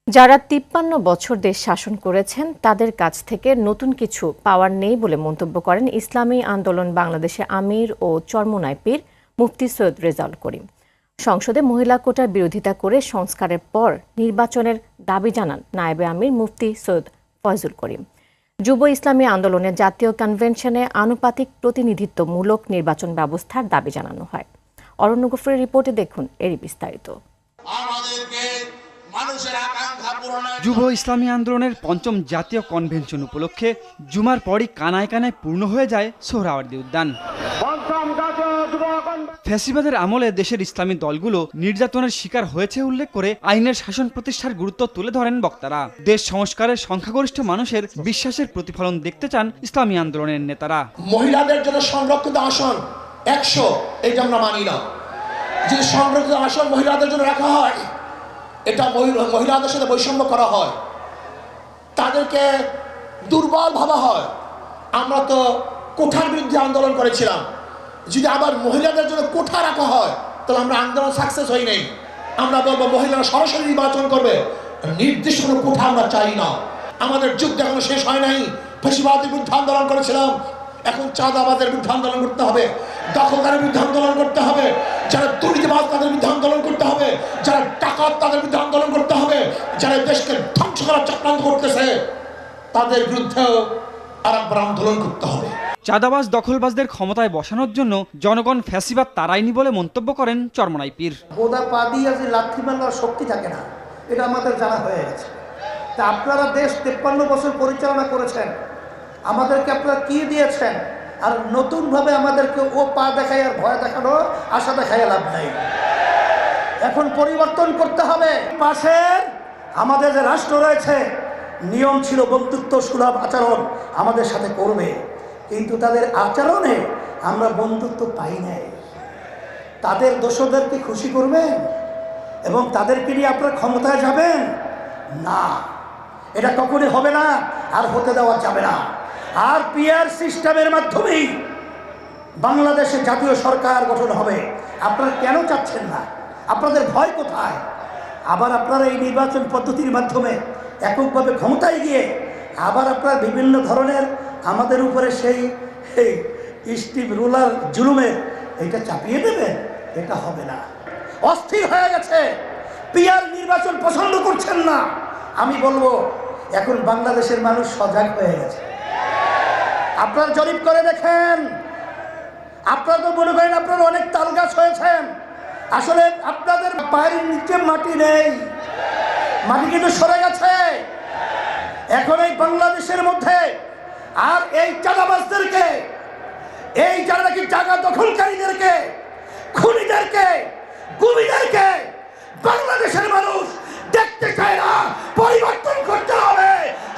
যারা ৫৩ বছর দেশ শাসন করেছেন তাদের কাছ থেকে নতুন কিছু পাওয়ার নেই বলে মন্তব্য করেন ইসলামী আন্দোলন বাংলাদেশের আমির ও চরমোনাই পীর মুফতি সৈয়দ রেজাউল করিম। সংসদে মহিলা কোটার বিরোধিতা করে সংস্কারের পর নির্বাচনের দাবি জানান নায়েবে আমির মুফতি সৈয়দ ফয়জুল করিম। যুব ইসলামী আন্দোলনের জাতীয় কনভেনশনে আনুপাতিক প্রতিনিধিত্বমূলক নির্বাচন ব্যবস্থার দাবি জানানো হয়। অরণ্য গফুরের রিপোর্টে দেখুন এরই বিস্তারিত। যুব ইসলামী আন্দোলনের পঞ্চম জাতীয় কনভেনশন উপলক্ষে জুমার পরই কানায় কানায় পূর্ণ হয়ে যায় সোহরাওয়ার্দী উদ্যান। ফ্যাসিবাদের আমলে দেশের ইসলামী দলগুলো নির্যাতনের শিকার হয়েছে উল্লেখ করে আইনের শাসন প্রতিষ্ঠার গুরুত্ব তুলে ধরেন বক্তারা। দেশ সংস্কারের সংখ্যাগরিষ্ঠ মানুষের বিশ্বাসের প্রতিফলন দেখতে চান ইসলামী আন্দোলনের নেতারা। মহিলাদের জন্য সংরক্ষিত আসন ১০০, এটা আমরা মানি না। যে সংরক্ষিত আসন মহিলাদের জন্য রাখা হয়, এটা মহিলাদের সাথে বৈষম্য করা হয়, তাদেরকে দুর্বল ভাবা হয়। আমরা তো কোঠার বিরুদ্ধে আন্দোলন করেছিলাম, যদি আবার মহিলাদের জন্য কোঠা রাখা হয় তাহলে আমরা আন্দোলন সাকসেস হই নাই। আমরা বলবো মহিলারা সরাসরি নির্বাচন করবে, নির্দিষ্ট কোনো কোঠা আমরা চাই না। আমাদের যুগ এখনো শেষ হয় নাই। ফ্যাসিবাদের বিরুদ্ধে আন্দোলন করেছিলাম, এখন চাঁদাবাদের বিরুদ্ধে আন্দোলন করতে হবে, দখলদারের বিরুদ্ধে আন্দোলন করতে হবে, যারা দুর্নীতিবাজ তাদের বিরুদ্ধে আন্দোলন করতে হবে, যারা ডাকাত তাদের বিরুদ্ধে আন্দোলন করতে হবে, যারা দেশকে ধ্বংস করার চক্রান্ত করতেছে তাদের বিরুদ্ধেও আরেকবার আন্দোলন করতে হবে। চাঁদাবাজ দখলবাজদের ক্ষমতায় বসানোর জন্য জনগণ ফ্যাসিবাদ তারাইনি বলে মন্তব্য করেন চরমোনাই পীর। বোদা পা দিয়ে যে লাথি মারবার শক্তি থাকে না, এটা আমাদের জানা হয়ে গেছে। তা আপনারা দেশ ৫৩ বছর পরিচালনা করেছেন, আমাদেরকে আপনারা কি দিয়েছেন? আর নতুনভাবে আমাদেরকে ও পা দেখাই আর ভয় দেখানো, আশা দেখাই লাভ নাই। এখন পরিবর্তন করতে হবে। পাশের আমাদের যে রাষ্ট্র রয়েছে, নিয়ম ছিল বন্ধুত্ব সুলভ আচরণ আমাদের সাথে করবে, কিন্তু তাদের আচরণে আমরা বন্ধুত্ব পাই নাই। তাদের দোষদেরকে খুশি করবেন এবং তাদেরকে নিয়ে আপনারা ক্ষমতায় যাবেন না, এটা কখনই হবে না, আর হতে দেওয়া যাবে না। আর পিআর সিস্টেমের মাধ্যমেই বাংলাদেশে জাতীয় সরকার গঠন হবে। আপনারা কেন চাচ্ছেন না? আপনাদের ভয় কোথায়? আবার আপনারা এই নির্বাচন পদ্ধতির মাধ্যমে এককভাবে ক্ষমতায় গিয়ে আবার আপনারা বিভিন্ন ধরনের আমাদের উপরে সেই স্টিভ রুলার জুলুমের এটা চাপিয়ে দেবেন, এটা হবে না। অস্থির হয়ে গেছে, পিআর নির্বাচন পছন্দ করছেন না। আমি বলবো এখন বাংলাদেশের মানুষ সজাগ হয়ে গেছে। আপনারা জরিপ করে দেখেন, আপনারা তো মনে করেন আপনারা অনেক তাল গাছ হয়েছেন, আসলে আপনাদের পায়ের নিচে মাটি নেই, মাটি কিন্তু সরে গেছে। এখন এই বাংলাদেশের মধ্যে আর এই চাঁদাবাজদেরকে, এই যারা নাকি জায়গা দখলকারীদেরকে, খুনিদেরকে, গুমিদেরকে বাংলাদেশের মানুষ দেখতে চায় না। পরিবর্তন করতে হবে,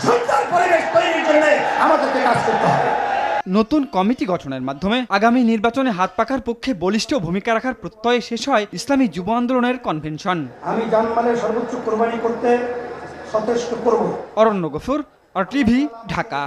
সুন্দর পরিবেশ তৈরির জন্য আমাদেরকে কাজ করতে হবে। নতুন কমিটি গঠনের মাধ্যমে আগামী নির্বাচনে হাত পাকার পক্ষে বলিষ্ঠ ভূমিকা রাখার প্রত্যয়ে শেষ হয় ইসলামী যুব আন্দোলনের কনভেনশন। আমি জানমালের সর্বোচ্চ কোরবানি করতে সচেষ্ট করব। অরণ্য গফুর, আর টিভি, ঢাকা।